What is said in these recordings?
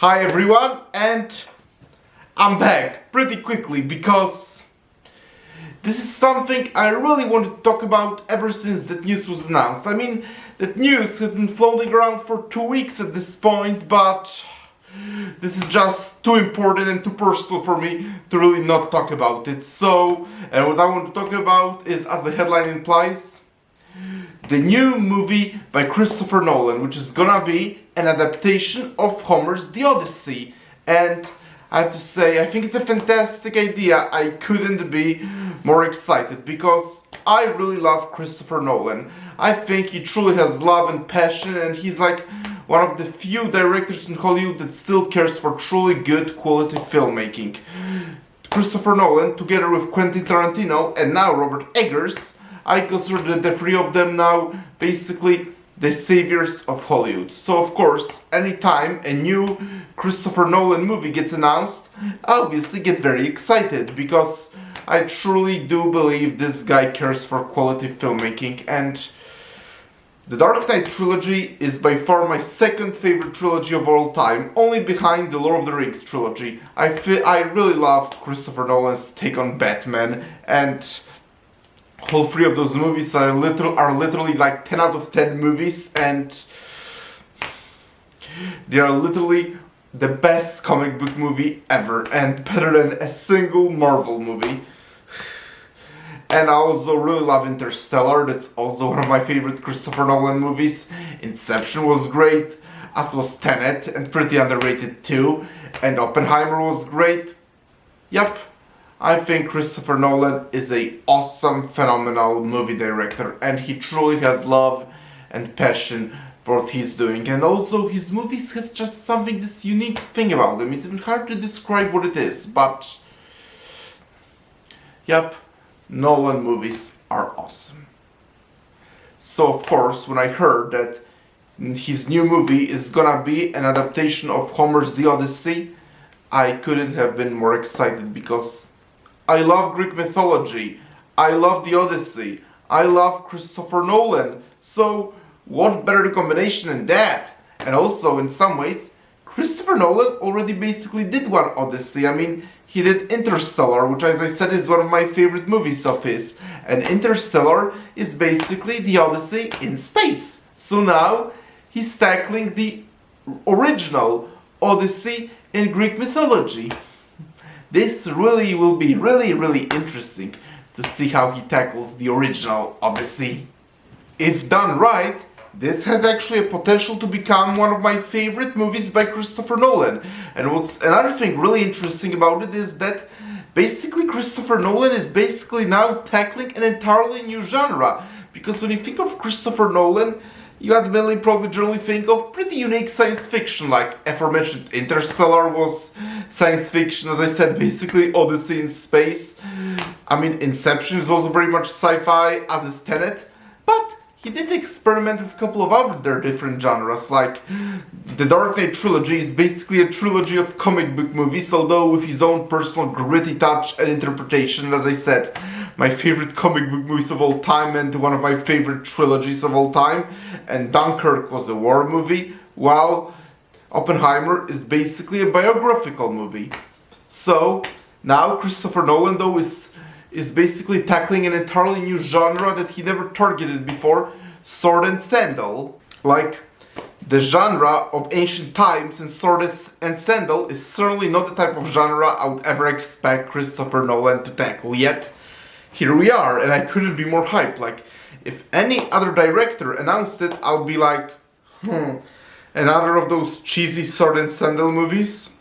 Hi everyone, and I'm back pretty quickly because this is something I really wanted to talk about ever since that news was announced. I mean, that news has been floating around for 2 weeks at this point, but this is just too important and too personal for me to really not talk about it. So, and what I want to talk about is, as the headline implies, the new movie by Christopher Nolan, which is gonna be an adaptation of Homer's The Odyssey. And I have to say, I think it's a fantastic idea. I couldn't be more excited because I really love Christopher Nolan. I think he truly has love and passion, and he's like one of the few directors in Hollywood that still cares for truly good quality filmmaking. Christopher Nolan, together with Quentin Tarantino and now Robert Eggers, I consider the three of them now basically the saviors of Hollywood. So of course, anytime a new Christopher Nolan movie gets announced, I obviously get very excited because I truly do believe this guy cares for quality filmmaking. And the Dark Knight trilogy is by far my second favorite trilogy of all time, only behind the Lord of the Rings trilogy. I really love Christopher Nolan's take on Batman, and all three of those movies are literally like 10 out of 10 movies, and they are literally the best comic book movie ever, and better than a single Marvel movie. And I also really love Interstellar. That's also one of my favorite Christopher Nolan movies. Inception was great, as was Tenet, and pretty underrated too. And Oppenheimer was great. Yep. I think Christopher Nolan is a awesome, phenomenal movie director, and he truly has love and passion for what he's doing. And also, his movies have just something, this unique thing about them. It's even hard to describe what it is, but yep, Nolan movies are awesome. So of course, when I heard that his new movie is gonna be an adaptation of Homer's The Odyssey, I couldn't have been more excited because I love Greek mythology, I love The Odyssey, I love Christopher Nolan, so what better combination than that? And also, in some ways, Christopher Nolan already basically did one Odyssey. I mean, he did Interstellar, which, as I said, is one of my favorite movies of his. And Interstellar is basically The Odyssey in space. So now, he's tackling the original Odyssey in Greek mythology. This really will be really interesting to see how he tackles the original Odyssey. If done right, this has actually a potential to become one of my favorite movies by Christopher Nolan. And what's another thing really interesting about it is that basically Christopher Nolan is basically now tackling an entirely new genre. Because when you think of Christopher Nolan, you admittedly probably generally think of pretty unique science fiction, like aforementioned Interstellar was science fiction, as I said, basically Odyssey in space. I mean, Inception is also very much sci-fi, as is Tenet, but he did experiment with a couple of other different genres, like the Dark Knight trilogy is basically a trilogy of comic book movies, although with his own personal gritty touch and interpretation. As I said, my favorite comic book movies of all time and one of my favorite trilogies of all time. And Dunkirk was a war movie, while Oppenheimer is basically a biographical movie. So now Christopher Nolan, though, is basically tackling an entirely new genre that he never targeted before, sword and sandal. Like, the genre of ancient times and sword and sandal is certainly not the type of genre I would ever expect Christopher Nolan to tackle, yet here we are, and I couldn't be more hyped. Like, if any other director announced it, I'll be like, another of those cheesy sword and sandal movies?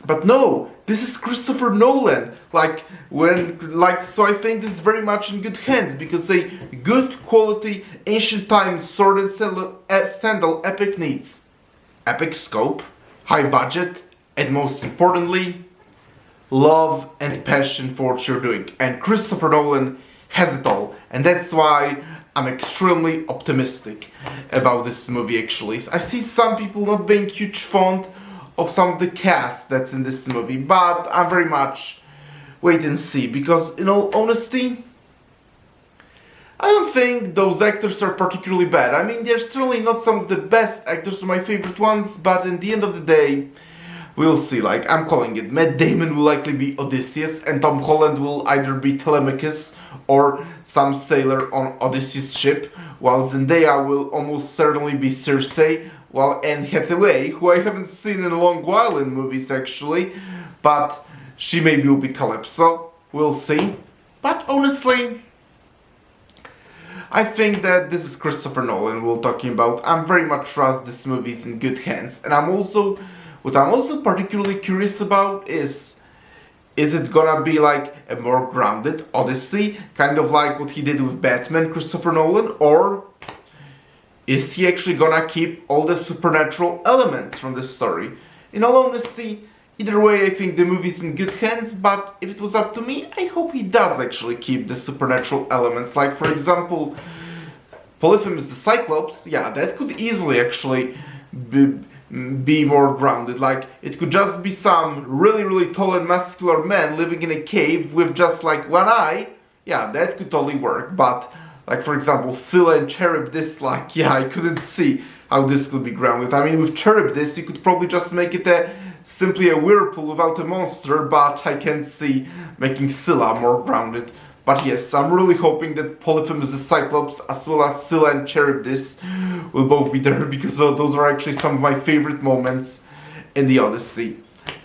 But no, this is Christopher Nolan. So I think this is very much in good hands, because a good quality ancient times sword and sandal epic needs epic scope, high budget, and most importantly, love and passion for what you're doing. And Christopher Nolan has it all, and that's why I'm extremely optimistic about this movie. Actually, I see some people not being huge fond of some of the cast that's in this movie, but I'm very much wait and see, because in all honesty, I don't think those actors are particularly bad. I mean, they're certainly not some of the best actors or my favorite ones, but in the end of the day, we'll see. Like, I'm calling it. Matt Damon will likely be Odysseus, and Tom Holland will either be Telemachus or some sailor on Odysseus' ship, while Zendaya will almost certainly be Circe, while Anne Hathaway, who I haven't seen in a long while in movies actually, but she maybe will be Calypso. We'll see. But honestly, I think that this is Christopher Nolan we're talking about. I'm very much trust this movie is in good hands, and what I'm also particularly curious about is it gonna be like a more grounded Odyssey, kind of like what he did with Batman, Christopher Nolan, or is he actually gonna keep all the supernatural elements from the story? In all honesty, either way, I think the movie's in good hands, but if it was up to me, I hope he does actually keep the supernatural elements. Like, for example, Polyphemus the Cyclops, yeah, that could easily actually be more grounded. Like, it could just be some really, really tall and muscular man living in a cave with just like one eye. Yeah, that could totally work, but like, for example, Scylla and Charybdis, like, yeah, I couldn't see how this could be grounded. I mean, with Charybdis, you could probably just make it simply a whirlpool without a monster, but I can see making Scylla more grounded. But yes, I'm really hoping that Polyphemus the Cyclops, as well as Scylla and Charybdis, will both be there, because those are actually some of my favorite moments in the Odyssey.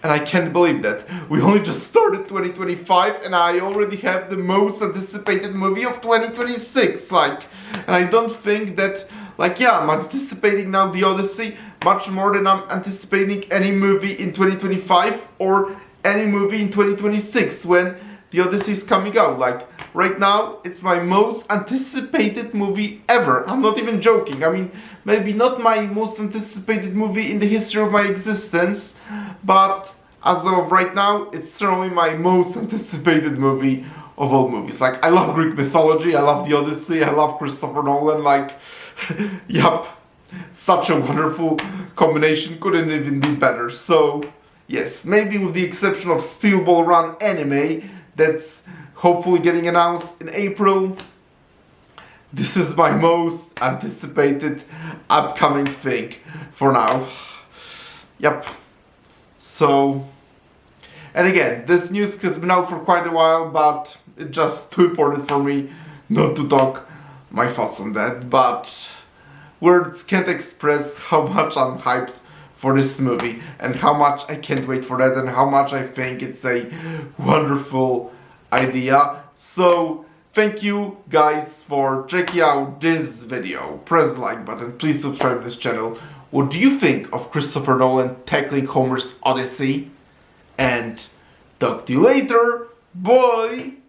And I can't believe that. We only just started 2025 and I already have the most anticipated movie of 2026. Like, and I don't think that, like, yeah, I'm anticipating now the Odyssey much more than I'm anticipating any movie in 2025 or any movie in 2026 when the Odyssey is coming out. Like, right now, it's my most anticipated movie ever. I'm not even joking. I mean, maybe not my most anticipated movie in the history of my existence, but as of right now, it's certainly my most anticipated movie of all movies. Like, I love Greek mythology, I love the Odyssey, I love Christopher Nolan, like, yup, such a wonderful combination, couldn't even be better. So, yes, maybe with the exception of Steel Ball Run anime, that's hopefully getting announced in April, this is my most anticipated upcoming thing for now. Yep. So, and again, this news has been out for quite a while, but it's just too important for me not to talk my thoughts on that. But words can't express how much I'm hyped for this movie and how much I can't wait for that and how much I think it's a wonderful idea. So thank you guys for checking out this video. Press the like button, please subscribe to this channel. What do you think of Christopher Nolan tackling Homer's Odyssey? And talk to you later. Bye!